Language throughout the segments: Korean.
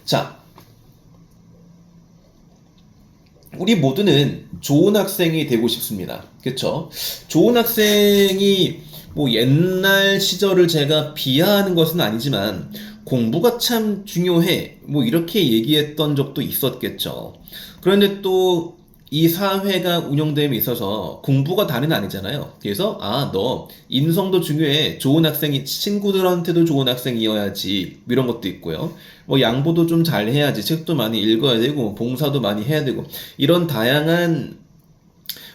자, 우리 모두는 좋은 학생이 되고 싶습니다. 그쵸? 좋은 학생이 뭐 옛날 시절을 제가 비하하는 것은 아니지만 공부가 참 중요해. 뭐 이렇게 얘기했던 적도 있었겠죠. 그런데 또 이 사회가 운영됨에 있어서 공부가 다는 아니잖아요. 그래서 너 인성도 중요해. 좋은 학생이 친구들한테도 좋은 학생이어야지. 뭐 이런 것도 있고요. 뭐 양보도 좀 잘 해야지. 책도 많이 읽어야 되고 봉사도 많이 해야 되고 이런 다양한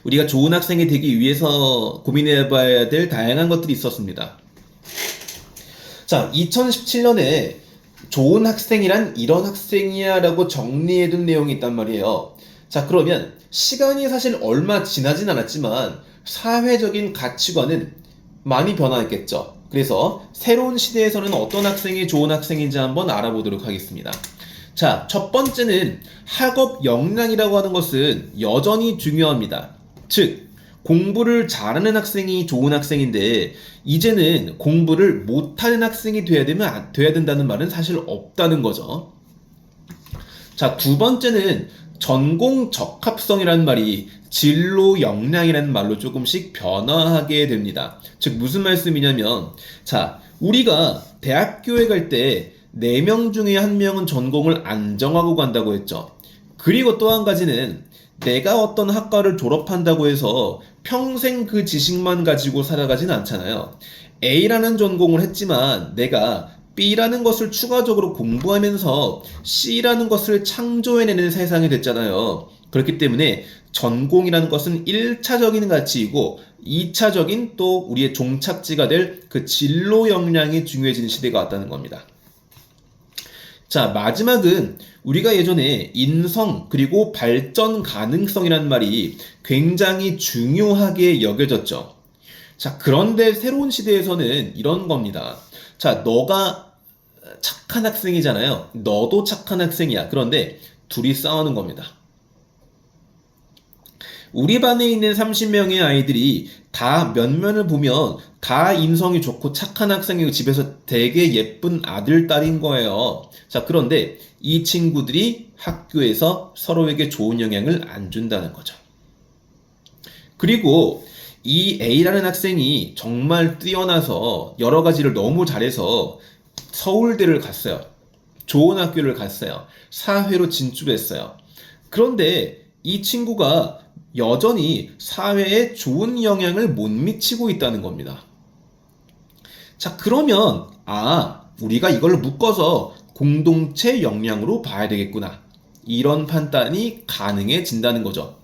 우리가 좋은 학생이 되기 위해서 고민해 봐야 될 다양한 것들이 있었습니다. 자, 2017년에 좋은 학생이란 이런 학생이야 라고 정리해둔 내용이 있단 말이에요. 자, 그러면 시간이 사실 얼마 지나진 않았지만 사회적인 가치관은 많이 변화했겠죠. 그래서 새로운 시대에서는 어떤 학생이 좋은 학생인지 한번 알아보도록 하겠습니다. 자, 첫 번째는 학업 역량이라고 하는 것은 여전히 중요합니다. 즉, 공부를 잘하는 학생이 좋은 학생인데 이제는 공부를 못하는 학생이 돼야 된다는 말은 사실 없다는 거죠. 자, 두 번째는 전공 적합성이라는 말이 진로 역량이라는 말로 조금씩 변화하게 됩니다. 즉 무슨 말씀이냐면 자, 우리가 대학교에 갈 때 4명 중에 1명은 전공을 안 정하고 간다고 했죠. 그리고 또 한 가지는 내가 어떤 학과를 졸업한다고 해서 평생 그 지식만 가지고 살아가진 않잖아요. A라는 전공을 했지만 내가 B라는 것을 추가적으로 공부하면서 C라는 것을 창조해내는 세상이 됐잖아요. 그렇기 때문에 전공이라는 것은 1차적인 가치이고 2차적인 또 우리의 종착지가 될 그 진로 역량이 중요해지는 시대가 왔다는 겁니다. 자, 마지막은 우리가 예전에 인성 그리고 발전 가능성이라는 말이 굉장히 중요하게 여겨졌죠. 자, 그런데 새로운 시대에서는 이런 겁니다. 자, 너가 착한 학생이잖아요. 너도 착한 학생이야. 그런데 둘이 싸우는 겁니다. 우리 반에 있는 30명의 아이들이 다 면면을 보면 다 인성이 좋고 착한 학생이고 집에서 되게 예쁜 아들, 딸인 거예요. 자, 그런데 이 친구들이 학교에서 서로에게 좋은 영향을 안 준다는 거죠. 그리고 이 A라는 학생이 정말 뛰어나서 여러 가지를 너무 잘해서 서울대를 갔어요. 좋은 학교를 갔어요. 사회로 진출했어요. 그런데 이 친구가 여전히 사회에 좋은 영향을 못 미치고 있다는 겁니다. 자, 그러면 우리가 이걸 묶어서 공동체 역량으로 봐야 되겠구나. 이런 판단이 가능해진다는 거죠.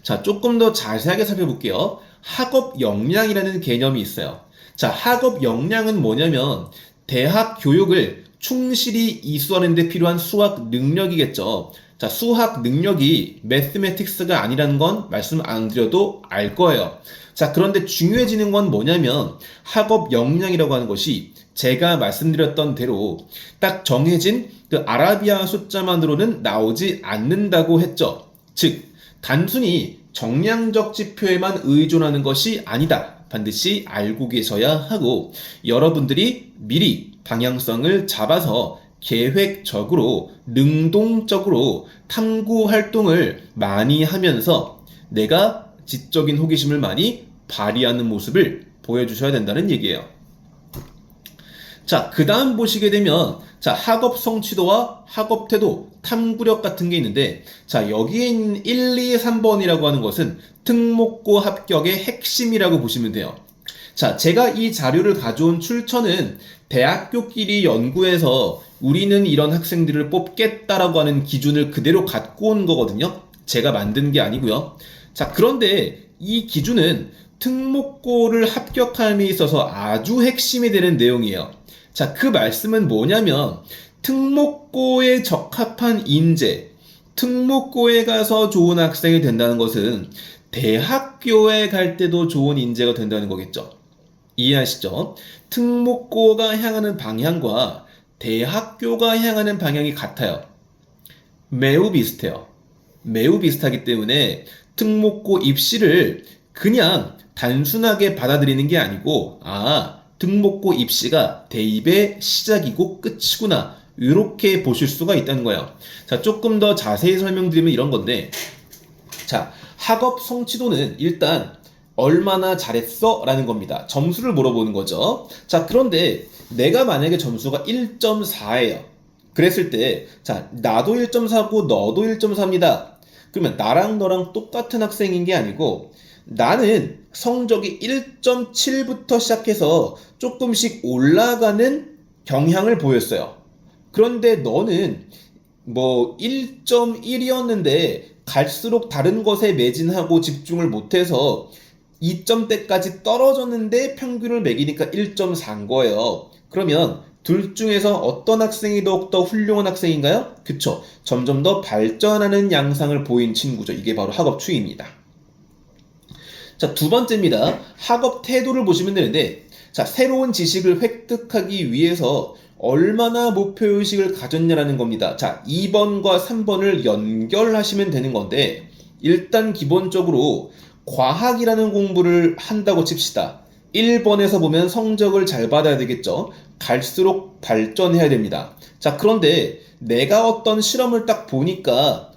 자, 조금 더 자세하게 살펴볼게요. 학업 역량이라는 개념이 있어요. 자, 학업 역량은 뭐냐면 대학 교육을 충실히 이수하는 데 필요한 수학 능력이겠죠. 자, 수학 능력이 매스매틱스가 아니라는 건 말씀 안 드려도 알 거예요. 자, 그런데 중요해지는 건 뭐냐면 학업 역량이라고 하는 것이 제가 말씀드렸던 대로 딱 정해진 그 아라비아 숫자만으로는 나오지 않는다고 했죠. 즉, 단순히 정량적 지표에만 의존하는 것이 아니다. 반드시 알고 계셔야 하고 여러분들이 미리 방향성을 잡아서 계획적으로 능동적으로 탐구 활동을 많이 하면서 내가 지적인 호기심을 많이 발휘하는 모습을 보여주셔야 된다는 얘기예요. 자, 그 다음 보시게 되면 자, 학업 성취도와 학업 태도, 탐구력 같은 게 있는데 자, 여기에 있는 1, 2, 3번이라고 하는 것은 특목고 합격의 핵심이라고 보시면 돼요. 자, 제가 이 자료를 가져온 출처는 대학교끼리 연구해서 우리는 이런 학생들을 뽑겠다라고 하는 기준을 그대로 갖고 온 거거든요. 제가 만든 게 아니고요. 자, 그런데 이 기준은 특목고를 합격함에 있어서 아주 핵심이 되는 내용이에요. 자, 그 말씀은 뭐냐면 특목고에 적합한 인재, 특목고에 가서 좋은 학생이 된다는 것은 대학교에 갈 때도 좋은 인재가 된다는 거겠죠. 이해하시죠? 특목고가 향하는 방향과 대학교가 향하는 방향이 같아요. 매우 비슷해요. 매우 비슷하기 때문에 특목고 입시를 그냥 단순하게 받아들이는 게 아니고 특목고 입시가 대입의 시작이고 끝이구나. 이렇게 보실 수가 있다는 거예요. 자, 조금 더 자세히 설명드리면 이런 건데, 자, 학업 성취도는 일단 얼마나 잘했어? 라는 겁니다. 점수를 물어보는 거죠. 자, 그런데 내가 만약에 점수가 1.4예요. 그랬을 때, 자, 나도 1.4고 너도 1.4입니다. 그러면 나랑 너랑 똑같은 학생인 게 아니고, 나는 성적이 1.7부터 시작해서 조금씩 올라가는 경향을 보였어요. 그런데 너는 뭐 1.1이었는데 갈수록 다른 것에 매진하고 집중을 못해서 2점대까지 떨어졌는데 평균을 매기니까 1.4인 거예요. 그러면 둘 중에서 어떤 학생이 더욱더 훌륭한 학생인가요? 그쵸. 점점 더 발전하는 양상을 보인 친구죠. 이게 바로 학업 추이입니다. 자, 두 번째입니다. 학업 태도를 보시면 되는데, 자, 새로운 지식을 획득하기 위해서 얼마나 목표의식을 가졌냐라는 겁니다. 자, 2번과 3번을 연결하시면 되는 건데, 일단 기본적으로 과학이라는 공부를 한다고 칩시다. 1번에서 보면 성적을 잘 받아야 되겠죠. 갈수록 발전해야 됩니다. 자, 그런데 내가 어떤 실험을 딱 보니까,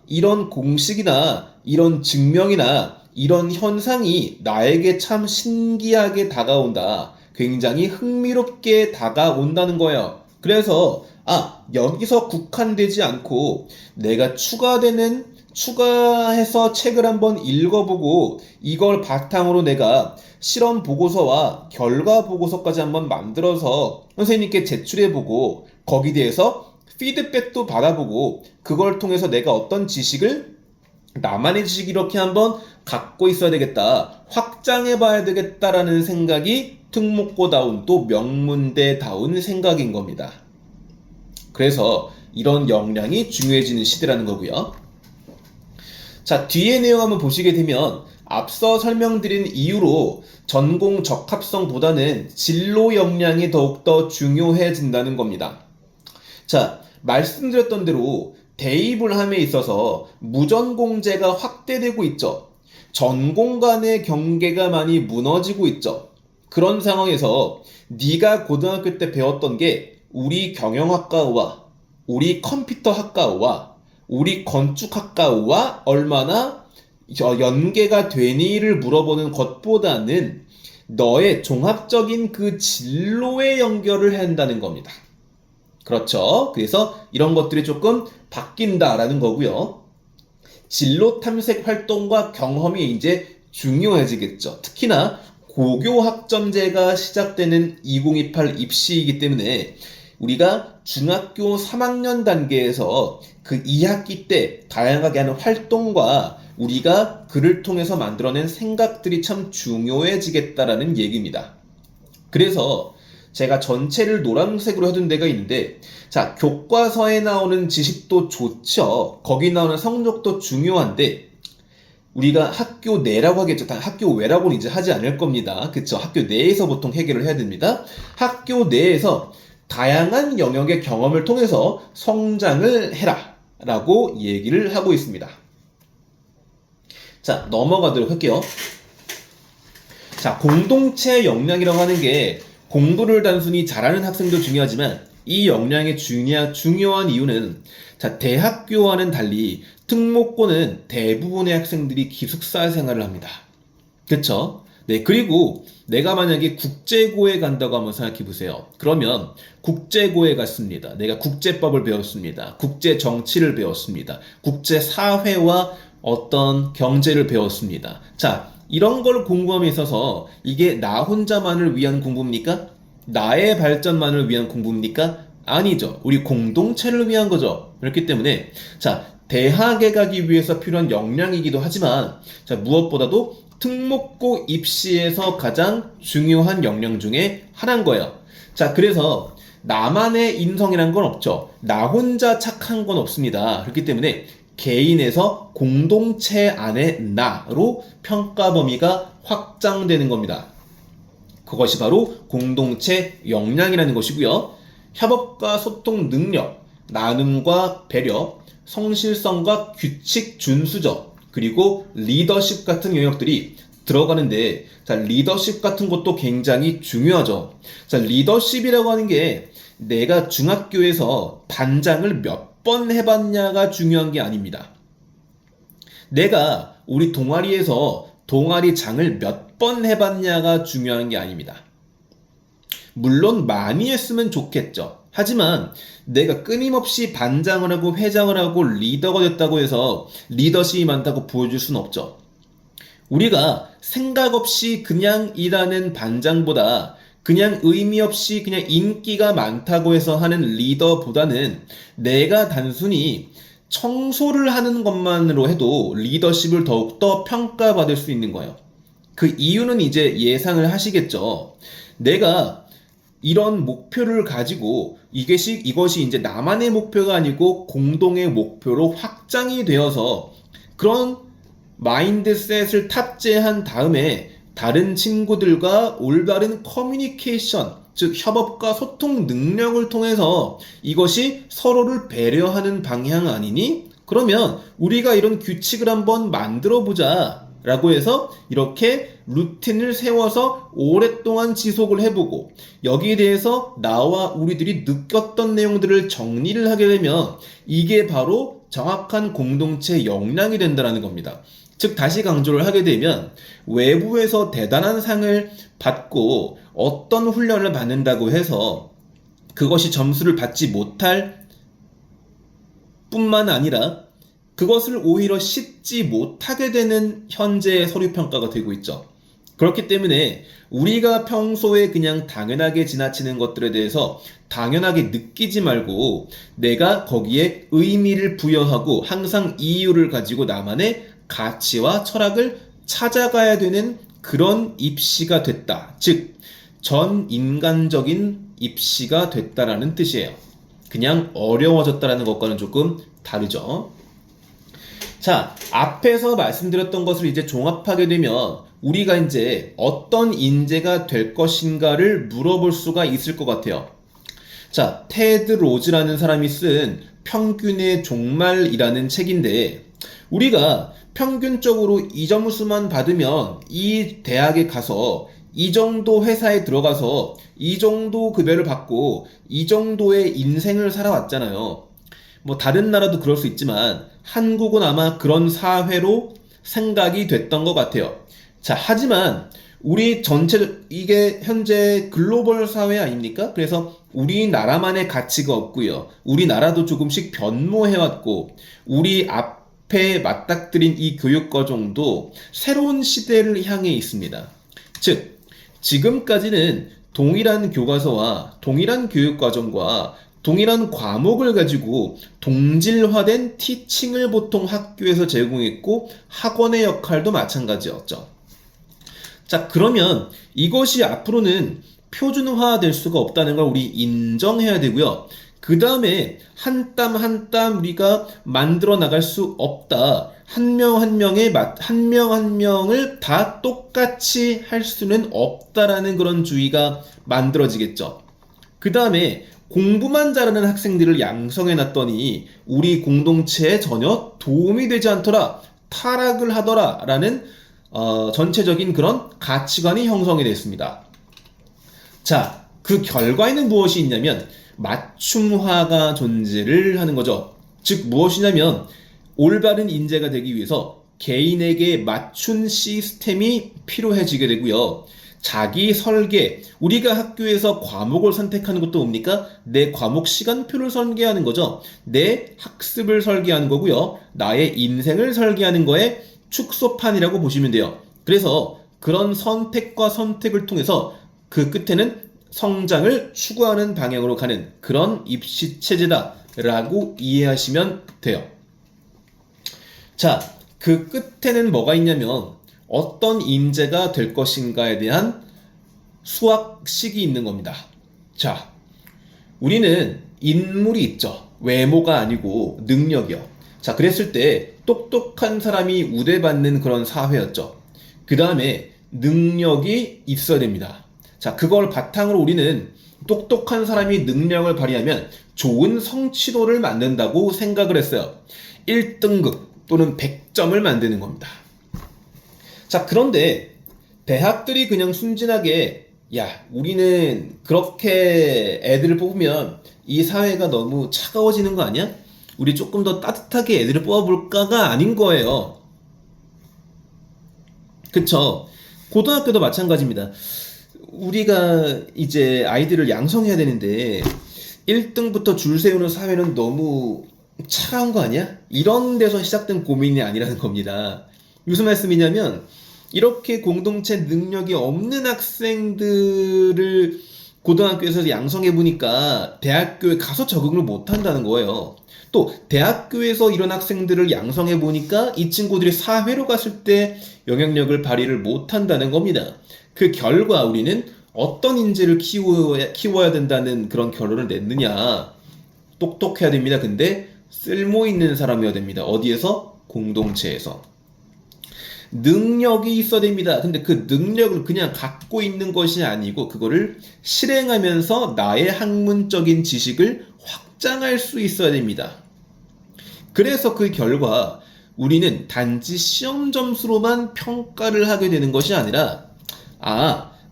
이런 공식이나 이런 증명이나 이런 현상이 나에게 참 신기하게 다가온다. 굉장히 흥미롭게 다가온다는 거예요. 그래서 여기서 국한되지 않고 내가 추가해서 책을 한번 읽어보고 이걸 바탕으로 내가 실험 보고서와 결과 보고서까지 한번 만들어서 선생님께 제출해보고 거기에 대해서 피드백도 받아보고 그걸 통해서 내가 어떤 지식을 나만의 지식 이렇게 한번 갖고 있어야 되겠다. 확장해봐야 되겠다라는 생각이 특목고다운 또 명문대다운 생각인 겁니다. 그래서 이런 역량이 중요해지는 시대라는 거고요. 자, 뒤에 내용 한번 보시게 되면 앞서 설명드린 이유로 전공 적합성보다는 진로 역량이 더욱더 중요해진다는 겁니다. 자, 말씀드렸던 대로 대입을 함에 있어서 무전공제가 확대되고 있죠. 전공 간의 경계가 많이 무너지고 있죠. 그런 상황에서 네가 고등학교 때 배웠던 게 우리 경영학과와 우리 컴퓨터학과와 우리 건축학과와 얼마나 연계가 되니를 물어보는 것보다는 너의 종합적인 그 진로에 연결을 해야 한다는 겁니다. 그렇죠. 그래서 이런 것들이 조금 바뀐다라는 거고요. 진로 탐색 활동과 경험이 이제 중요해지겠죠. 특히나 고교 학점제가 시작되는 2028 입시이기 때문에 우리가 중학교 3학년 단계에서 그 2학기 때 다양하게 하는 활동과 우리가 그를 통해서 만들어낸 생각들이 참 중요해지겠다라는 얘기입니다. 그래서 제가 전체를 노란색으로 해둔 데가 있는데, 자, 교과서에 나오는 지식도 좋죠. 거기 나오는 성적도 중요한데, 우리가 학교 내라고 하겠죠. 학교 외라고는 이제 하지 않을 겁니다. 그쵸? 학교 내에서 보통 해결을 해야 됩니다. 학교 내에서 다양한 영역의 경험을 통해서 성장을 해라 라고 얘기를 하고 있습니다. 자, 넘어가도록 할게요. 자, 공동체 역량이라고 하는 게 공부를 단순히 잘하는 학생도 중요하지만 이 역량의 중요한 이유는, 자, 대학교와는 달리 특목고는 대부분의 학생들이 기숙사 생활을 합니다. 그쵸? 네, 그리고 내가 만약에 국제고에 간다고 한번 생각해 보세요. 그러면 국제고에 갔습니다. 내가 국제법을 배웠습니다. 국제 정치를 배웠습니다. 국제 사회와 어떤 경제를 배웠습니다. 자, 이런 걸 공부함에 있어서 이게 나 혼자만을 위한 공부입니까? 나의 발전만을 위한 공부입니까? 아니죠. 우리 공동체를 위한 거죠. 그렇기 때문에 자, 대학에 가기 위해서 필요한 역량이기도 하지만, 자, 무엇보다도 특목고 입시에서 가장 중요한 역량 중에 하나인 거예요. 자, 그래서 나만의 인성이란 건 없죠. 나 혼자 착한 건 없습니다. 그렇기 때문에 개인에서 공동체 안의 나로 평가 범위가 확장되는 겁니다. 그것이 바로 공동체 역량이라는 것이고요. 협업과 소통 능력, 나눔과 배려, 성실성과 규칙 준수적, 그리고 리더십 같은 영역들이 들어가는데, 자, 리더십 같은 것도 굉장히 중요하죠. 자, 리더십이라고 하는 게 내가 중학교에서 반장을 몇 번 해봤냐가 중요한 게 아닙니다. 내가 우리 동아리에서 동아리장을 몇 번 해봤냐가 중요한 게 아닙니다. 물론 많이 했으면 좋겠죠. 하지만 내가 끊임없이 반장을 하고 회장을 하고 리더가 됐다고 해서 리더십이 많다고 보여줄 수는 없죠. 우리가 생각 없이 그냥 일하는 반장보다 그냥 의미 없이 그냥 인기가 많다고 해서 하는 리더보다는 내가 단순히 청소를 하는 것만으로 해도 리더십을 더욱더 평가받을 수 있는 거예요. 그 이유는 이제 예상을 하시겠죠. 내가 이런 목표를 가지고 이것이 이제 나만의 목표가 아니고 공동의 목표로 확장이 되어서 그런 마인드셋을 탑재한 다음에 다른 친구들과 올바른 커뮤니케이션, 즉 협업과 소통 능력을 통해서 이것이 서로를 배려하는 방향 아니니? 그러면 우리가 이런 규칙을 한번 만들어 보자 라고 해서 이렇게 루틴을 세워서 오랫동안 지속을 해보고 여기에 대해서 나와 우리들이 느꼈던 내용들을 정리를 하게 되면 이게 바로 정확한 공동체 역량이 된다는 겁니다. 즉 다시 강조를 하게 되면 외부에서 대단한 상을 받고 어떤 훈련을 받는다고 해서 그것이 점수를 받지 못할 뿐만 아니라 그것을 오히려 싣지 못하게 되는 현재의 서류평가가 되고 있죠. 그렇기 때문에 우리가 평소에 그냥 당연하게 지나치는 것들에 대해서 당연하게 느끼지 말고 내가 거기에 의미를 부여하고 항상 이유를 가지고 나만의 가치와 철학을 찾아가야 되는 그런 입시가 됐다. 즉, 전 인간적인 입시가 됐다라는 뜻이에요. 그냥 어려워졌다라는 것과는 조금 다르죠. 자, 앞에서 말씀드렸던 것을 이제 종합하게 되면 우리가 이제 어떤 인재가 될 것인가를 물어볼 수가 있을 것 같아요. 자, 테드 로즈라는 사람이 쓴 평균의 종말이라는 책인데 우리가 평균적으로 이 점수만 받으면 이 대학에 가서 이 정도 회사에 들어가서 이 정도 급여를 받고 이 정도의 인생을 살아왔잖아요. 뭐 다른 나라도 그럴 수 있지만 한국은 아마 그런 사회로 생각이 됐던 것 같아요. 자, 하지만 우리 전체 이게 현재 글로벌 사회 아닙니까? 그래서 우리나라만의 가치가 없고요. 우리나라도 조금씩 변모해왔고 우리 앞에 맞닥뜨린 이 교육과정도 새로운 시대를 향해 있습니다. 즉, 지금까지는 동일한 교과서와 동일한 교육과정과 동일한 과목을 가지고 동질화된 티칭을 보통 학교에서 제공했고 학원의 역할도 마찬가지였죠. 자, 그러면 이것이 앞으로는 표준화될 수가 없다는 걸 우리 인정해야 되고요. 그 다음에 한 땀 한 땀 우리가 만들어 나갈 수 없다. 한 명 한 명을 다 똑같이 할 수는 없다라는 그런 주의가 만들어지겠죠. 그 다음에 공부만 잘하는 학생들을 양성해 놨더니 우리 공동체에 전혀 도움이 되지 않더라, 타락을 하더라 라는 전체적인 그런 가치관이 형성이 됐습니다. 자, 그 결과에는 무엇이 있냐면 맞춤화가 존재를 하는 거죠. 즉 무엇이냐면 올바른 인재가 되기 위해서 개인에게 맞춘 시스템이 필요해지게 되고요. 자기 설계, 우리가 학교에서 과목을 선택하는 것도 뭡니까? 내 과목 시간표를 설계하는 거죠. 내 학습을 설계하는 거고요. 나의 인생을 설계하는 거에 축소판이라고 보시면 돼요. 그래서 그런 선택과 선택을 통해서 그 끝에는 성장을 추구하는 방향으로 가는 그런 입시 체제다 라고 이해하시면 돼요. 자, 그 끝에는 뭐가 있냐면 어떤 인재가 될 것인가에 대한 수학식이 있는 겁니다. 자, 우리는 인물이 있죠. 외모가 아니고 능력이요. 자, 그랬을 때 똑똑한 사람이 우대받는 그런 사회였죠. 그 다음에 능력이 있어야 됩니다. 자, 그걸 바탕으로 우리는 똑똑한 사람이 능력을 발휘하면 좋은 성취도를 만든다고 생각을 했어요. 1등급 또는 100점을 만드는 겁니다. 자, 그런데 대학들이 그냥 순진하게 야, 우리는 그렇게 애들을 뽑으면 이 사회가 너무 차가워지는 거 아니야? 우리 조금 더 따뜻하게 애들을 뽑아볼까가 아닌 거예요. 그쵸? 고등학교도 마찬가지입니다. 우리가 이제 아이들을 양성해야 되는데 1등부터 줄 세우는 사회는 너무 차가운 거 아니야? 이런 데서 시작된 고민이 아니라는 겁니다. 무슨 말씀이냐면 이렇게 공동체 능력이 없는 학생들을 고등학교에서 양성해 보니까 대학교에 가서 적응을 못 한다는 거예요. 또 대학교에서 이런 학생들을 양성해 보니까 이 친구들이 사회로 갔을 때 영향력을 발휘를 못 한다는 겁니다. 그 결과 우리는 어떤 인재를 키워야 된다는 그런 결론을 냈느냐. 똑똑해야 됩니다. 근데 쓸모 있는 사람이어야 됩니다. 어디에서? 공동체에서. 능력이 있어야 됩니다. 근데 그 능력을 그냥 갖고 있는 것이 아니고 그거를 실행하면서 나의 학문적인 지식을 확장할 수 있어야 됩니다. 그래서 그 결과 우리는 단지 시험 점수로만 평가를 하게 되는 것이 아니라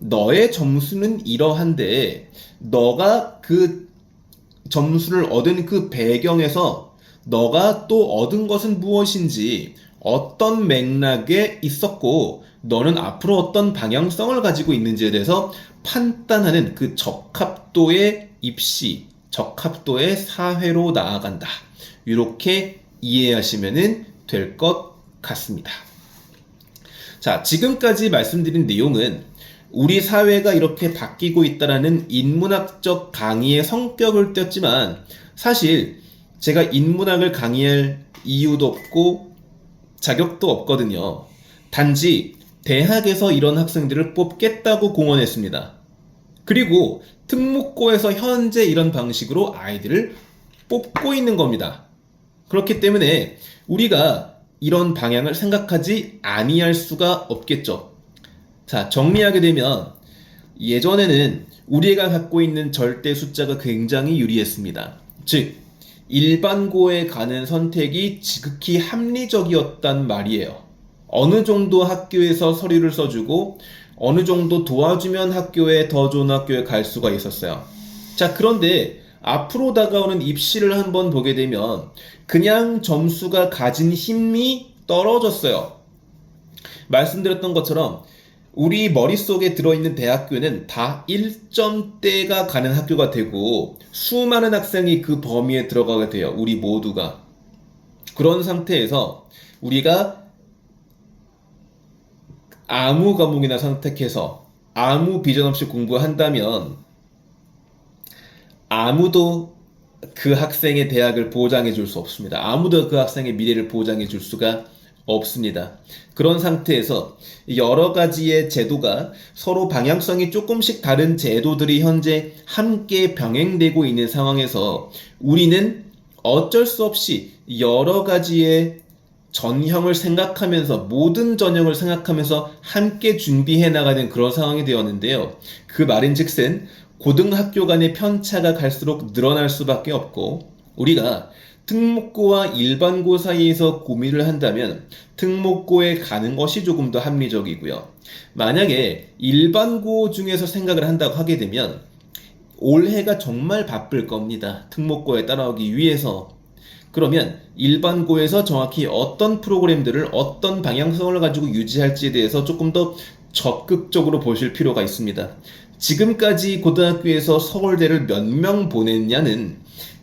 너의 점수는 이러한데 너가 그 점수를 얻은 그 배경에서 너가 또 얻은 것은 무엇인지 어떤 맥락에 있었고 너는 앞으로 어떤 방향성을 가지고 있는지에 대해서 판단하는 그 적합도의 입시, 적합도의 사회로 나아간다. 이렇게 이해하시면 될 것 같습니다. 자, 지금까지 말씀드린 내용은 우리 사회가 이렇게 바뀌고 있다라는 인문학적 강의의 성격을 띄었지만 사실 제가 인문학을 강의할 이유도 없고 자격도 없거든요. 단지 대학에서 이런 학생들을 뽑겠다고 공언했습니다. 그리고 특목고에서 현재 이런 방식으로 아이들을 뽑고 있는 겁니다. 그렇기 때문에 우리가 이런 방향을 생각하지 아니할 수가 없겠죠. 자, 정리하게 되면 예전에는 우리가 갖고 있는 절대 숫자가 굉장히 유리했습니다. 즉 일반고에 가는 선택이 지극히 합리적이었단 말이에요. 어느 정도 학교에서 서류를 써주고 어느 정도 도와주면 학교에 더 좋은 학교에 갈 수가 있었어요. 자, 그런데 앞으로 다가오는 입시를 한번 보게 되면 그냥 점수가 가진 힘이 떨어졌어요. 말씀드렸던 것처럼 우리 머릿속에 들어있는 대학교는 다 1점대가 가는 학교가 되고 수많은 학생이 그 범위에 들어가게 돼요. 우리 모두가. 그런 상태에서 우리가 아무 과목이나 선택해서 아무 비전 없이 공부한다면 아무도 그 학생의 대학을 보장해 줄 수 없습니다. 아무도 그 학생의 미래를 보장해 줄 수가 없습니다. 그런 상태에서 여러 가지의 제도가 서로 방향성이 조금씩 다른 제도들이 현재 함께 병행되고 있는 상황에서 우리는 어쩔 수 없이 여러 가지의 전형을 생각하면서 모든 전형을 생각하면서 함께 준비해 나가는 그런 상황이 되었는데요. 그 말인즉슨 고등학교 간의 편차가 갈수록 늘어날 수밖에 없고 우리가 특목고와 일반고 사이에서 고민을 한다면 특목고에 가는 것이 조금 더 합리적이고요. 만약에 일반고 중에서 생각을 한다고 하게 되면 올해가 정말 바쁠 겁니다. 특목고에 따라오기 위해서. 그러면 일반고에서 정확히 어떤 프로그램들을 어떤 방향성을 가지고 유지할지에 대해서 조금 더 적극적으로 보실 필요가 있습니다. 지금까지 고등학교에서 서울대를 몇 명 보냈냐는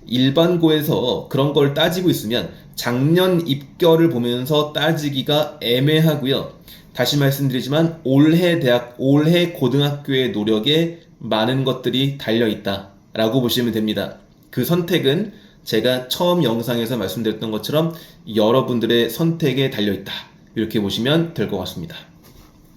일반고에서 그런 걸 따지고 있으면 작년 입결을 보면서 따지기가 애매하고요. 다시 말씀드리지만 올해 고등학교의 노력에 많은 것들이 달려있다 라고 보시면 됩니다. 그 선택은 제가 처음 영상에서 말씀드렸던 것처럼 여러분들의 선택에 달려있다. 이렇게 보시면 될 것 같습니다.